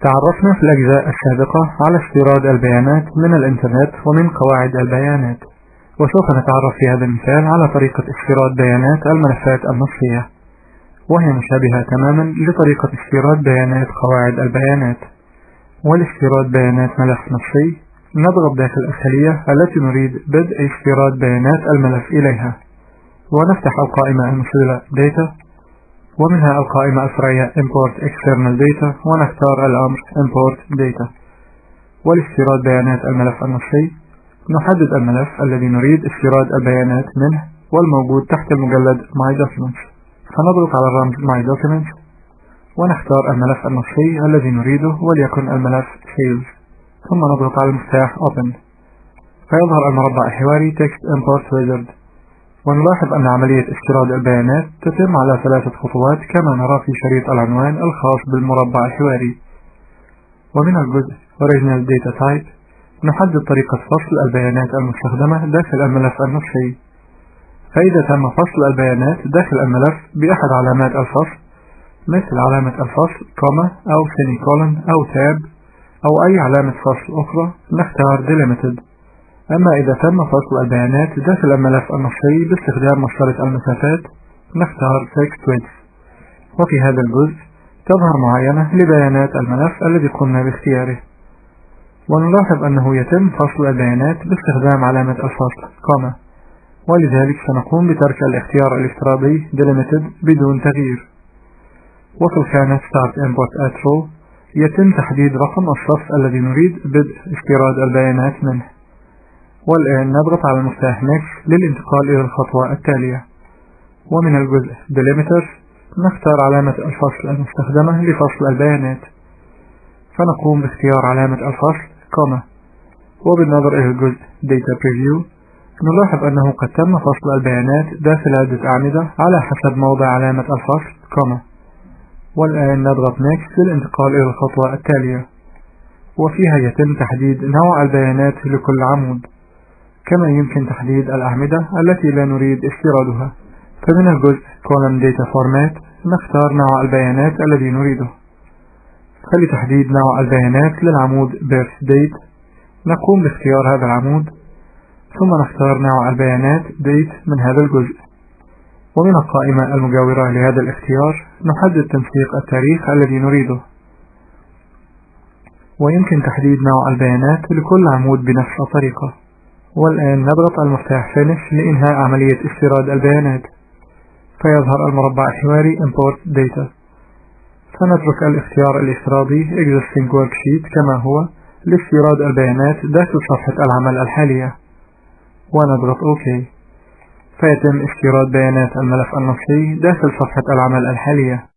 تعرفنا في الأجزاء السابقة على استيراد البيانات من الإنترنت ومن قواعد البيانات، وسوف نتعرف في هذا المثال على طريقة استيراد بيانات الملفات النصية، وهي مشابهة تماما لطريقة استيراد بيانات قواعد البيانات. ولاستيراد بيانات ملف نصي نضغط داخل الخلية التي نريد بدء استيراد بيانات الملف إليها، ونفتح القائمة المثيرة Data، ومنها القائمة الفرعية Import External Data، ونختار الأمر Import Data. ولاستيراد بيانات الملف النصي نحدد الملف الذي نريد استيراد البيانات منه والموجود تحت المجلد My Documents، فنضغط على الرمز My Documents ونختار الملف النصي الذي نريده وليكن الملف Sales، ثم نضغط على المفتاح Open فيظهر المربع الحواري Text Import Wizard. ونلاحظ أن عملية استيراد البيانات تتم على 3 خطوات كما نرى في شريط العنوان الخاص بالمربع الحواري. ومن الجزء Original Data Type نحدد طريقة فصل البيانات المستخدمة داخل الملف النصي، فإذا تم فصل البيانات داخل الملف بأحد علامات الفصل مثل علامة الفصل كوما أو سيميكولون أو تاب أو أي علامة فصل أخرى نختار Delimited. أما إذا تم فصل البيانات داخل الملف النصي باستخدام مسطرة المسافات نختار Fixed Width. وفي هذا الجزء تظهر معاينة لبيانات الملف الذي قمنا باختياره، ونلاحظ أنه يتم فصل البيانات باستخدام علامة الفصل كوما، ولذلك سنقوم بترك الاختيار الافتراضي Delimited بدون تغيير. وفي الخانة Start Import at Row يتم تحديد رقم الصف الذي نريد بدء استيراد البيانات منه. والآن نضغط على المفتاح Next للانتقال إلى الخطوة التالية. ومن الجزء Delimiter نختار علامة الفصل المستخدمة لفصل البيانات، فنقوم باختيار علامة الفصل كوما. وبالنظر إلى الجزء Data Preview نلاحظ أنه قد تم فصل البيانات داخل عدة أعمدة على حسب موضع علامة الفصل كوما. والآن نضغط Next للانتقال إلى الخطوة التالية، وفيها يتم تحديد نوع البيانات لكل عمود، كما يمكن تحديد الأعمدة التي لا نريد استيرادها. فمن الجزء Column Data Format نختار نوع البيانات الذي نريده، فلتحديد نوع البيانات للعمود Birth Date نقوم باختيار هذا العمود، ثم نختار نوع البيانات Date من هذا الجزء. ومن القائمة المجاورة لهذا الاختيار نحدد تنسيق التاريخ الذي نريده، ويمكن تحديد نوع البيانات لكل عمود بنفس الطريقة. والآن نضغط على المفتاح Finish لإنهاء عملية استيراد البيانات، فيظهر المربع الحواري Import Data. فنترك الاختيار الافتراضي Existing Worksheet كما هو لاستيراد البيانات داخل صفحة العمل الحالية، ونضغط OK، فيتم استيراد بيانات الملف النصي داخل صفحة العمل الحالية.